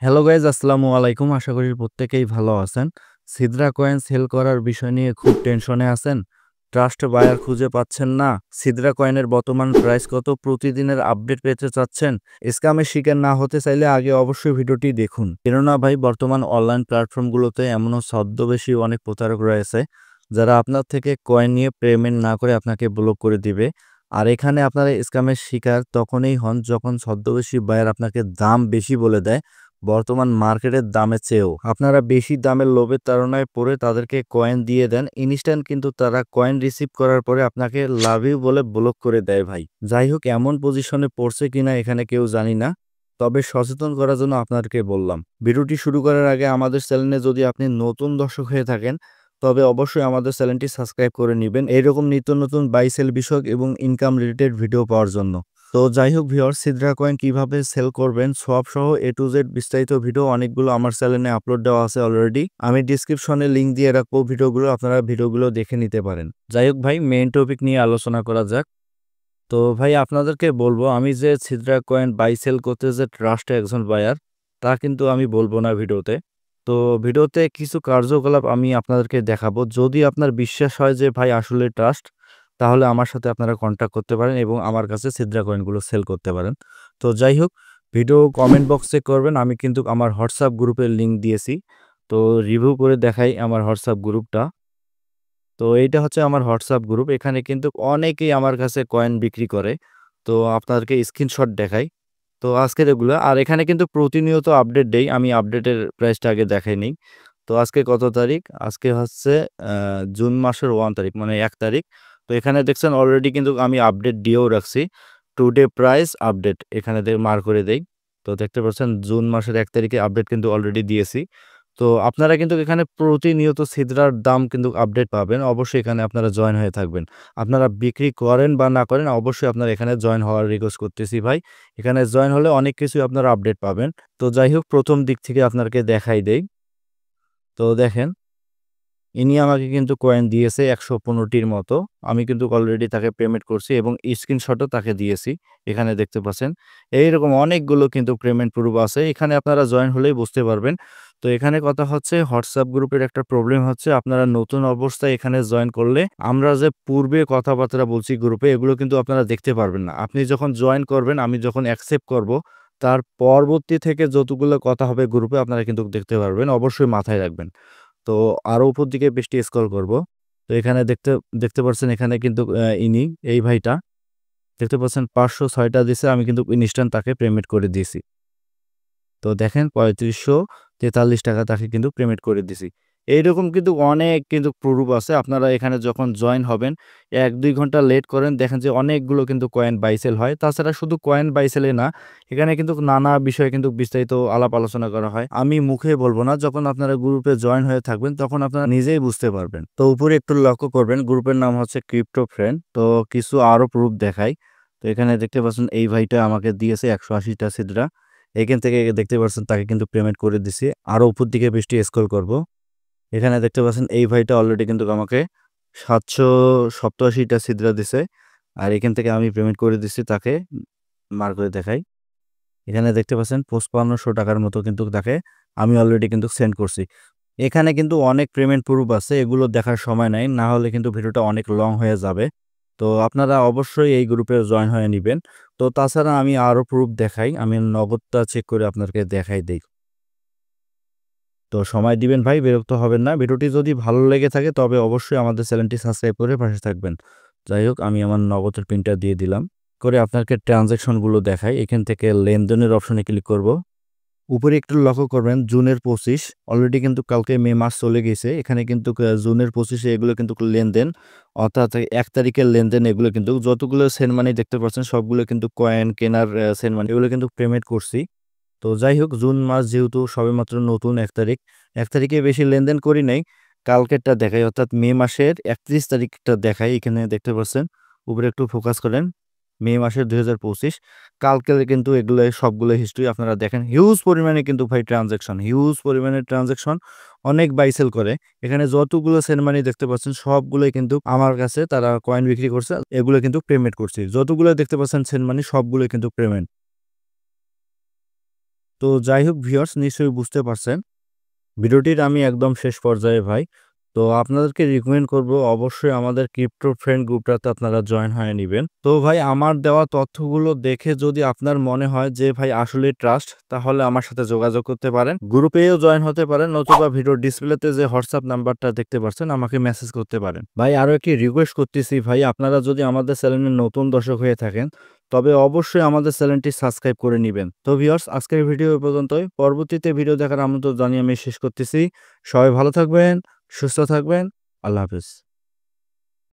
Hello guys, আসসালামু আলাইকুম। আশা করি প্রত্যেকেই ভালো আছেন। সিদ্রা কয়েন সেল করার বিষয় নিয়ে খুব টেনশনে আছেন। ট্রাস্ট বায়ার খুঁজে পাচ্ছেন না। সিদ্রা কয়েনের বর্তমান প্রাইস কত, প্রতিদিনের আপডেট পেতে চাচ্ছেন। স্ক্যামের শিকার না হতে চাইলে আগে অবশ্যই ভিডিওটি দেখুন। কেননা ভাই, বর্তমান অনলাইন প্ল্যাটফর্মগুলোতে এমনও ছদ্মবেশী অনেক প্রতারক রয়েছে যারা আপনার থেকে কয়েন নিয়ে পেমেন্ট না করে আপনাকে ব্লক করে দিবে। আর এখানে আপনারা স্ক্যামের শিকার তখনই হন যখন ছদ্মবেশী বায়ার আপনাকে দাম বেশি বলে দেয়, বর্তমান মার্কেটের দামের চেয়েও। আপনারা বেশি দামের লোভের তাড়নায় পড়ে তাদেরকে কয়েন দিয়ে দেন ইনস্ট্যান্ট, কিন্তু তারা কয়েন রিসিভ করার পরে আপনাকে লাভ ইউ বলে ব্লক করে দেয় ভাই। যাই হোক, এমন পজিশনে পড়ছে কিনা এখানে কেউ জানি না, তবে সচেতন করার জন্য আপনাদেরকে বললাম। ভিডিওটি শুরু করার আগে আমাদের চ্যানেলে যদি আপনি নতুন দর্শক হয়ে থাকেন তবে অবশ্যই আমাদের চ্যানেলটি সাবস্ক্রাইব করে নেবেন এরকম নিত্য নতুন বাই সেল বিষয়ক এবং ইনকাম রিলেটেড ভিডিও পাওয়ার জন্য। তো যাই হোক ভিউয়ার্স, সিদ্রা কয়েন কিভাবে সেল করবেন সব সহ এ টু জেড বিস্তারিত ভিডিও অনেকগুলো আমার চ্যানেলে আপলোড দেওয়া আছে অলরেডি। আমি ডিসক্রিপশনে লিংক দিয়ে রাখবো ভিডিওগুলো, আপনারা ভিডিওগুলো দেখে নিতে পারেন। যাই হোক ভাই, মেইন টপিক নিয়ে আলোচনা করা যাক। তো ভাই, আপনাদেরকে বলবো, আমি যে সিদ্রা কয়েন বাই সেল করতে যে ট্রাস্ট একজন বায়ার, তা কিন্তু আমি বলবো না ভিডিওতে। তো ভিডিওতে কিছু কার্যকলাপ আমি আপনাদেরকে দেখাবো। যদি আপনার বিশ্বাস হয় যে ভাই আসলে ট্রাস্ট, তাহলে আমার সাথে আপনারা কন্ট্যাক্ট করতে পারেন এবং আমার কাছে সিদ্রা কয়েনগুলো সেল করতে পারেন। তো যাই হোক, ভিডিও কমেন্ট বক্সে করবেন। আমি কিন্তু আমার হোয়াটসঅ্যাপ গ্রুপের লিংক দিয়েছি। তো রিভিউ করে দেখাই আমার হোয়াটসঅ্যাপ গ্রুপটা। তো এইটা হচ্ছে আমার হোয়াটসঅ্যাপ গ্রুপ। এখানে কিন্তু অনেকেই আমার কাছে কয়েন বিক্রি করে। তো আপনাদেরকে স্ক্রিনশট দেখাই। তো আজকের এগুলো, আর এখানে কিন্তু প্রতিনিয়ত আপডেট দেই। আমি আপডেটের প্রাইসটা আগে দেখাই নেই। তো আজকে কত তারিখ? আজকে হচ্ছে জুন মাসের 1 তারিখ, মানে 1 তারিখ। তো এখানে দেখছেন অলরেডি কিন্তু আমি আপডেট দিয়েও রাখছি। টুডে প্রাইস আপডেট এখানে মার করে দেই। তো দেখতে পাচ্ছেন জুন মাসের 1 তারিখে আপডেট কিন্তু অলরেডি দিয়েছি। তো আপনারা কিন্তু এখানে প্রতিনিয়ত সিদরার দাম কিন্তু আপডেট পাবেন। অবশ্যই এখানে আপনারা জয়েন হয়ে থাকবেন। আপনারা বিক্রি করেন বা না করেন, অবশ্যই আপনারা এখানে জয়েন হওয়ার রিকোয়েস্ট করতেছি ভাই। এখানে জয়েন হলে অনেক কিছুই আপনারা আপডেট পাবেন। তো যাই হোক, প্রথম দিক থেকে আপনাকে দেখাই দেই। তো দেখেন, ইনি আমাকে কিন্তু কয়েন দিয়েছে ১১৫টির মতো। আমি কিন্তু অলরেডি তাকে পেমেন্ট করছি এবং স্ক্রিনশটও তাকে দিয়েছি। এখানে দেখতে পাচ্ছেন। এইরকম অনেকগুলো কিন্তু পেমেন্ট প্রুফ আছে। এখানে আপনারা জয়েন হলেই বুঝতে পারবেন। তো এখানে কথা হচ্ছে, হোয়াটসঅ্যাপ গ্রুপের একটা প্রবলেম হচ্ছে, আপনারা নতুন অবস্থায় এখানে জয়েন করলে আমরা যে পূর্বে কথাবার্তা বলছি গ্রুপে, এগুলো কিন্তু আপনারা দেখতে পারবেন না। আপনি যখন জয়েন করবেন, আমি যখন অ্যাকসেপ্ট করব, তার পরবর্তী থেকে যতগুলো কথা হবে গ্রুপে আপনারা কিন্তু দেখতে পারবেন। অবশ্যই মাথায় রাখবেন। তো আরো উপর দিকে বৃষ্টি স্ক্রল করব। তো এখানে দেখতে দেখতে পাচ্ছেন, এখানে কিন্তু ইনি এই ভাইটা দেখতে পাচ্ছেন ৫০৬টা দিছে। আমি কিন্তু ইনস্ট্যান্ট তাকে পেমেন্ট করে দিয়েছি। তো দেখেন, ৳৩৫৪৩ তাকে কিন্তু পেমেন্ট করে দিছি। এইরকম কিন্তু অনেক কিন্তু প্রুফ আছে। আপনারা এখানে যখন জয়েন হবেন ১-২ ঘন্টা লেট করেন, দেখেন যে অনেকগুলো কিন্তু কয়েন বাই সেল হয়। তাছাড়া শুধু কয়েন বাই সেলে না, এখানে কিন্তু নানা বিষয়ে কিন্তু বিস্তারিত আলাপ আলোচনা করা হয়। আমি মুখে বলব না, যখন আপনারা গ্রুপে জয়েন হয়ে থাকবেন তখন আপনারা নিজেই বুঝতে পারবেন। তো উপরে একটু লক্ষ্য করবেন, গ্রুপের নাম হচ্ছে ক্রিপ্টো ফ্রেন্ড। তো কিছু আরো প্রুফ দেখাই। তো এখানে দেখতে পাচ্ছেন এই ভাইটা আমাকে দিয়েছে ১৮০টা সিদরা। এখান থেকে দেখতে পাচ্ছেন তাকে কিন্তু পেমেন্ট করে দিছি। আরো উপর দিকে বৃষ্টি স্ক্রল করব। এখানে দেখতে পাচ্ছেন এই ভাইটা অলরেডি কিন্তু আমাকে ৭৮৭টা সিদরা দিছে। আর এখান থেকে আমি পেমেন্ট করে দিচ্ছি তাকে। মার করে দেখাই। এখানে দেখতে পাচ্ছেন ৳৫৫০০ মতো কিন্তু তাকে আমি অলরেডি কিন্তু সেন্ড করছি। এখানে কিন্তু অনেক পেমেন্ট প্রুফ আছে। এগুলো দেখার সময় নাই। না হলে কিন্তু ভিডিওটা অনেক লং হয়ে যাবে। তো আপনারা অবশ্যই এই গ্রুপে জয়েন হয়ে নিবেন। তো তাছাড়া আমি আরো প্রুফ দেখাই। আমি নগদটা চেক করে আপনাদেরকে দেখাই দেই। তো সময় দিবেন ভাই, বিরক্ত হবেন না। ভিডিওটি যদি ভালো লেগে থাকে তবে অবশ্যই আমাদের চ্যানেলটি সাবস্ক্রাইব করে পাশে থাকবেন। যাই হোক, আমি আমার নগদের পিনটা দিয়ে দিলাম। করে আপনাকে ট্রানজ্যাকশন গুলো দেখাই। এখান থেকে লেনদেনের অপশনে ক্লিক করব। উপরে একটু লক্ষ্য করবেন, জুনের ২৫ অলরেডি কিন্তু কালকে মে মাস চলে গেছে। এখানে কিন্তু জুনের ২৫-এ এগুলো কিন্তু লেনদেন, অর্থাৎ ১ তারিখের লেনদেন। এগুলো কিন্তু যতগুলো সেন্ড মানি দেখতে পাচ্ছেন সবগুলো কিন্তু কয়েন কেনার সেন্ড মানি, এগুলো কিন্তু পেমেন্ট করছি। তো যাই হোক, জুন মাস যেহেতু সবেমাত্র নতুন ১ তারিখ, ১ তারিখে বেশি লেনদেন করি নাই। কালকেরটা দেখাই, অর্থাৎ মে মাসের ৩১ তারিখটা দেখাই। এখানে দেখতে পাচ্ছেন, উপরে একটু ফোকাস করেন। মে মাসের ২০২৫ কালকের কিন্তু এগুলো সবগুলো হিস্ট্রি আপনারা দেখেন। হিউজ পরিমাণে কিন্তু ভাই ট্রানজ্যাকশন, হিউজ পরিমাণে ট্রানজ্যাকশন, অনেক বাই সেল করে। এখানে যতগুলো সেন্ড মানি দেখতে পাচ্ছেন সবগুলোই কিন্তু আমার কাছে তারা কয়েন বিক্রি করছে, এগুলো কিন্তু পেমেন্ট করছি। যতগুলো দেখতে পাচ্ছেন সেন্ড মানি সবগুলোই কিন্তু পেমেন্ট। তো যাই হোক ভিউয়ার্স, নিশ্চয়ই বুঝতে পারছেন ভিডিওটির আমি একদম শেষ পর্যায়ে ভাই। তো আপনাদেরকে রিকমেন্ড করব অবশ্যই আমাদের ক্রিপ্টো ফ্রেন্ড গ্রুপটাতে আপনারা জয়েন হয়ে নিবেন। তো ভাই আমার দেওয়া তথ্যগুলো দেখে যদি আপনার মনে হয় যে ভাই আসলে ট্রাস্ট, তাহলে আমার সাথে যোগাযোগ করতে পারেন, গ্রুপেও জয়েন হতে পারেন, নতুবা ভিডিও ডিসপ্লেতে যে হোয়াটসঅ্যাপ নাম্বারটা দেখতে পাচ্ছেন আমাকে মেসেজ করতে পারেন। ভাই আরও একটি রিকোয়েস্ট করতেছি ভাই, আপনারা যদি আমাদের চ্যানেলের নতুন দর্শক হয়ে থাকেন তবে অবশ্যই আমাদের চ্যানেলটি সাবস্ক্রাইব করে নেবেন। তো ভিউয়ার্স, আজকের ভিডিও এ পর্যন্তই। পরবর্তীতে ভিডিও দেখার আমন্ত্রণ জানিয়ে আমি শেষ করতেছি। সবাই ভালো থাকবেন, সুস্থ থাকবেন। আল্লাহ হাফেজ।